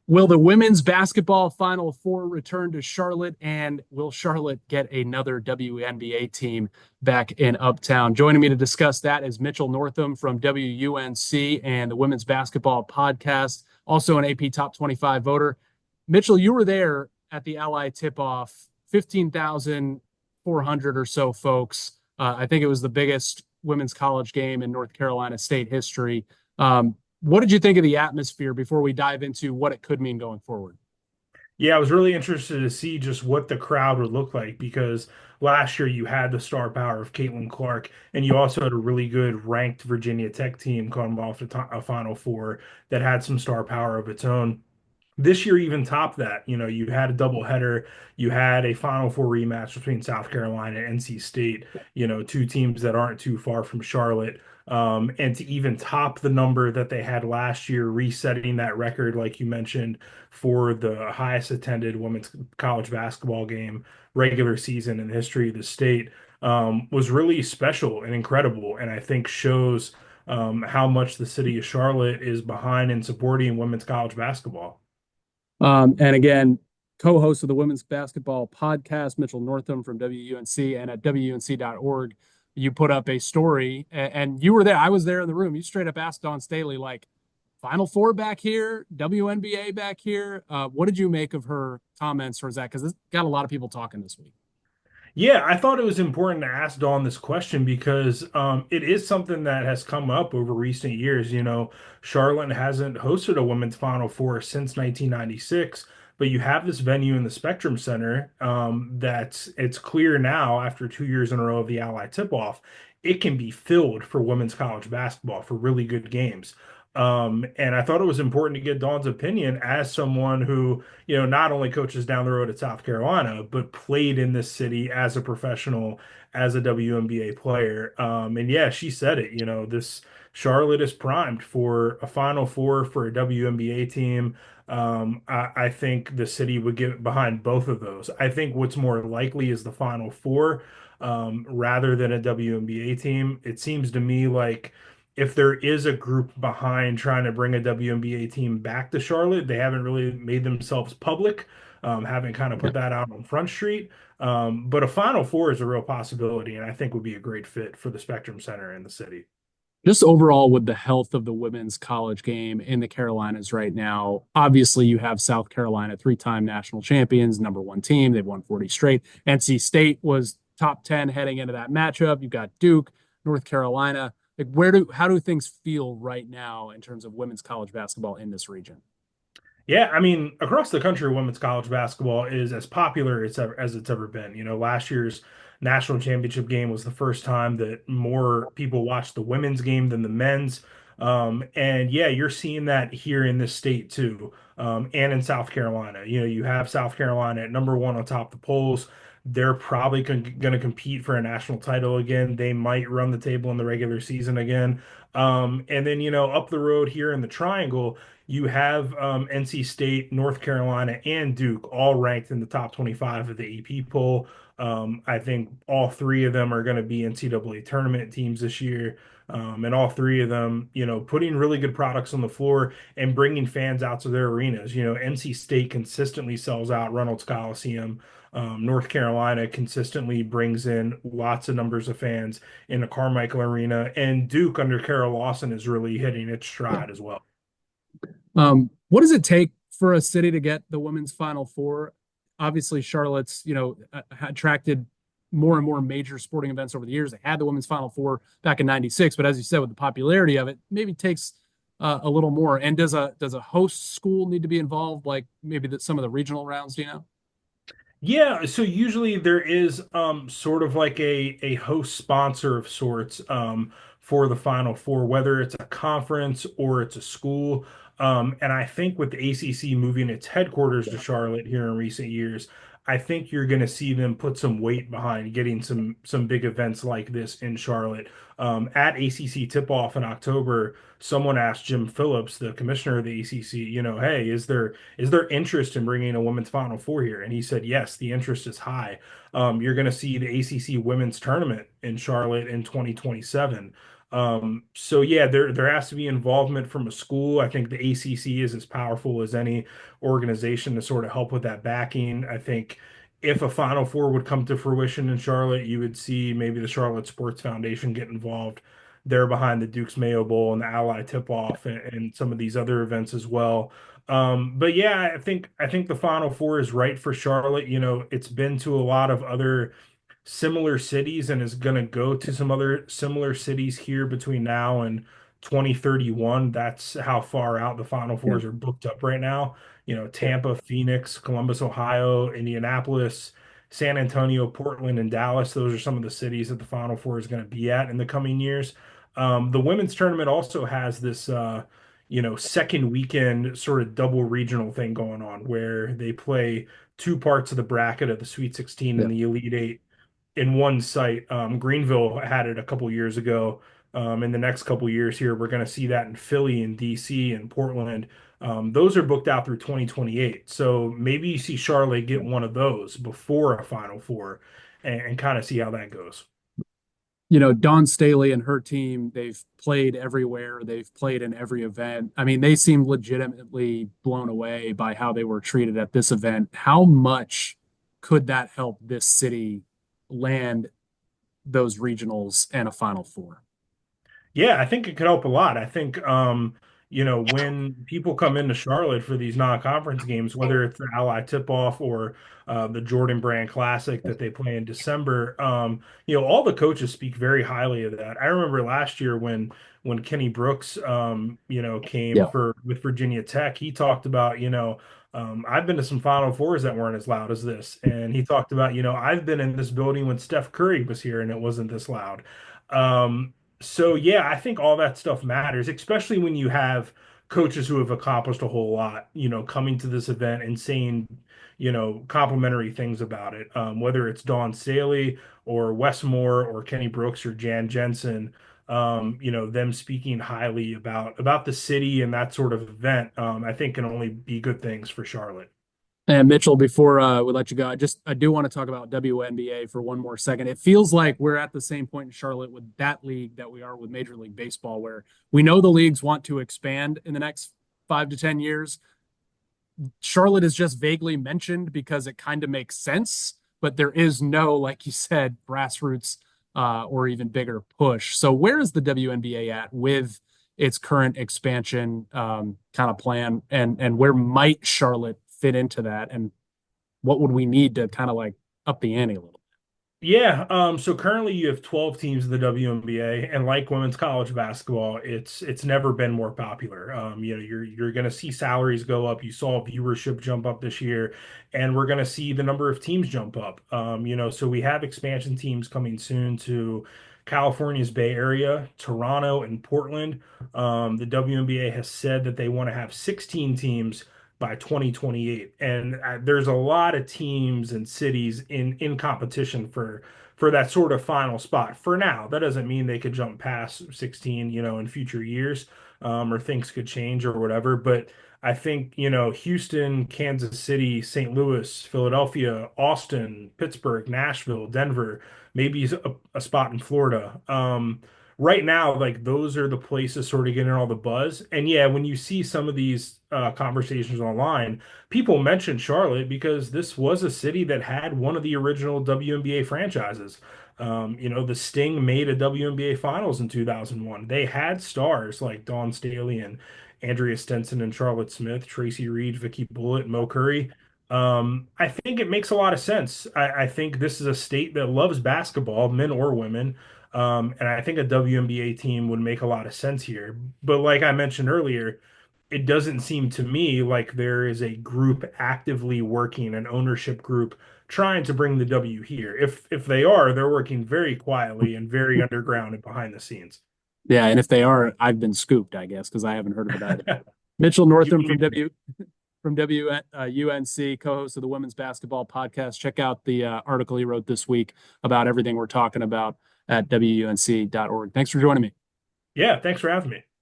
Will the women's basketball Final Four return to Charlotte, and will Charlotte get another WNBA team back in Uptown? Joining me to discuss that is Mitchell Northam from WUNC and the Women's Basketball Podcast, also an AP Top 25 voter. Mitchell, you were there at the Ally Tipoff, 15,400 or so folks. I think it was the biggest women's college game in North Carolina state history. What did you think of the atmosphere before we dive into what it could mean going forward? Yeah, I was really interested to see just what the crowd would look like because last year you had the star power of Caitlin Clark, and you also had a really good ranked Virginia Tech team coming off a Final Four that had some star power of its own. This year even topped that. You know, you had a doubleheader, you had a Final Four rematch between South Carolina and NC State, two teams that aren't too far from Charlotte. And to even top the number that they had last year, resetting that record, like you mentioned, for the highest attended women's college basketball game regular season in the history of the state, was really special and incredible. And I think shows how much the city of Charlotte is behind in supporting women's college basketball. And again, co-host of the Women's Basketball Podcast, Mitchell Northam from WUNC and at WUNC.org. You put up a story, and you were there. I was there in the room. You straight up asked Dawn Staley, like, Final Four back here, WNBA back here. What did you make of her comments towards that? Because this got a lot of people talking this week. Yeah, I thought it was important to ask Dawn this question because it is something that has come up over recent years. You know, Charlotte hasn't hosted a women's Final Four since 1996, but you have this venue in the Spectrum Center that's it's clear now after 2 years in a row of the Ally Tip-Off, it can be filled for women's college basketball for really good games. And I thought it was important to get Dawn's opinion as someone who not only coaches down the road at South Carolina, but played in this city as a professional, as a WNBA player. And yeah, she said it, this Charlotte is primed for a Final Four for a WNBA team. I think the city would get behind both of those. I think what's more likely is the Final Four, rather than a WNBA team. It seems to me like if there is a group behind trying to bring a WNBA team back to Charlotte, they haven't really made themselves public, haven't kind of put that out on Front Street. But a Final Four is a real possibility, and I think would be a great fit for the Spectrum Center in the city. Just overall with the health of the women's college game in the Carolinas right now, obviously you have South Carolina, three-time national champions, number one team. They've won 40 straight. NC State was top 10 heading into that matchup. You've got Duke, North Carolina. Like how do things feel right now in terms of women's college basketball in this region? Yeah, I mean, across the country, women's college basketball is as popular as it's ever been. You know, last year's national championship game was the first time that more people watched the women's game than the men's. And yeah, you're seeing that here in this state too, and in South Carolina. You know, you have South Carolina at number one on top of the polls. They're probably going to compete for a national title again. They might run the table in the regular season again. And then, up the road here in the Triangle, you have NC State, North Carolina, and Duke all ranked in the top 25 of the AP poll. I think all three of them are going to be NCAA tournament teams this year. And all three of them, putting really good products on the floor and bringing fans out to their arenas. You know, NC State consistently sells out Reynolds Coliseum. North Carolina consistently brings in lots of numbers of fans in the Carmichael Arena. And Duke under Carol Lawson is really hitting its stride as well. What does it take for a city to get the women's Final Four? Obviously, Charlotte's, attracted more and more major sporting events over the years. They had the women's Final Four back in '96, but as you said, with the popularity of it, maybe takes a little more. And does a host school need to be involved, like maybe some of the regional rounds? Do you know? Yeah, so usually there is sort of like a host sponsor of sorts for the Final Four, whether it's a conference or it's a school. And I think with the ACC moving its headquarters to Charlotte here in recent years, I think you're going to see them put some weight behind getting some big events like this in Charlotte. At ACC tip-off in October, someone asked Jim Phillips, the commissioner of the ACC, hey, is there interest in bringing a women's Final Four here? And he said, yes, the interest is high. You're going to see the ACC women's tournament in Charlotte in 2027. So yeah, there has to be involvement from a school. I think the ACC is as powerful as any organization to sort of help with that backing. I think if a Final Four would come to fruition in Charlotte, you would see maybe the Charlotte Sports Foundation get involved. They're behind the Duke's Mayo Bowl and the Ally Tipoff and some of these other events as well. But yeah, I think the Final Four is right for Charlotte. You know, it's been to a lot of other similar cities and is going to go to some other similar cities here between now and 2031. That's how far out the Final Yeah. Fours are booked up right now. You know, Yeah. Tampa, Phoenix, Columbus, Ohio, Indianapolis, San Antonio, Portland, and Dallas. Those are some of the cities that the Final Four is going to be at in the coming years. The women's tournament also has this, second weekend sort of double regional thing going on where they play two parts of the bracket of the Sweet 16 Yeah. and the Elite Eight in one site. Greenville had it a couple years ago. In the next couple years here, we're going to see that in Philly and DC and Portland. Those are booked out through 2028. So maybe you see Charlotte get one of those before a Final Four and kind of see how that goes. Dawn Staley and her team, they've played everywhere. They've played in every event. I mean, they seem legitimately blown away by how they were treated at this event. How much could that help this city land those regionals and a Final Four? Yeah, I think it could help a lot. I think when people come into Charlotte for these non-conference games, whether it's the Ally Tip-Off or the Jordan Brand Classic that they play in December, all the coaches speak very highly of that. I remember last year when Kenny Brooks came Yeah. for with Virginia Tech, he talked about, I've been to some Final Fours that weren't as loud as this. And he talked about, I've been in this building when Steph Curry was here and it wasn't this loud. So yeah, I think all that stuff matters, especially when you have coaches who have accomplished a whole lot, coming to this event and saying, complimentary things about it. Whether it's Dawn Staley or Wes Moore or Kenny Brooks or Jan Jensen, them speaking highly about the city and that sort of event, I think can only be good things for Charlotte. And Mitchell, before we let you go, I do want to talk about WNBA for one more second. It feels like we're at the same point in Charlotte with that league that we are with Major League Baseball, where we know the leagues want to expand in the next 5 to 10 years. Charlotte is just vaguely mentioned because it kind of makes sense, but there is no, like you said, grassroots or even bigger push. So where is the WNBA at with its current expansion kind of plan, and where might Charlotte fit into that, and what would we need to kind of like up the ante a little? Yeah, so currently you have 12 teams in the WNBA, and like women's college basketball, it's never been more popular. You're going to see salaries go up. You saw viewership jump up this year, and we're going to see the number of teams jump up. So we have expansion teams coming soon to California's Bay Area, Toronto, and Portland. The WNBA has said that they want to have 16 teams by 2028. And there's a lot of teams and cities in competition for that sort of final spot. For now, that doesn't mean they could jump past 16, in future years, or things could change or whatever. But I think, Houston, Kansas City, St. Louis, Philadelphia, Austin, Pittsburgh, Nashville, Denver, maybe a spot in Florida. Right now, like those are the places sort of getting all the buzz. And yeah, when you see some of these conversations online, people mention Charlotte because this was a city that had one of the original WNBA franchises. The Sting made a WNBA Finals in 2001. They had stars like Dawn Staley and Andrea Stenson and Charlotte Smith, Tracy Reed, Vicky Bullitt, Mo Curry. I think it makes a lot of sense. I think this is a state that loves basketball, men or women. And I think a WNBA team would make a lot of sense here. But like I mentioned earlier, it doesn't seem to me like there is a group actively working, an ownership group trying to bring the W here. If they are, they're working very quietly and very underground and behind the scenes. Yeah, and if they are, I've been scooped, I guess, because I haven't heard of it either. Mitchell You Northam wouldn't even from WUNC, co-host of the Women's Basketball Podcast. Check out the article he wrote this week about everything we're talking about at WUNC.org. Thanks for joining me. Yeah, thanks for having me.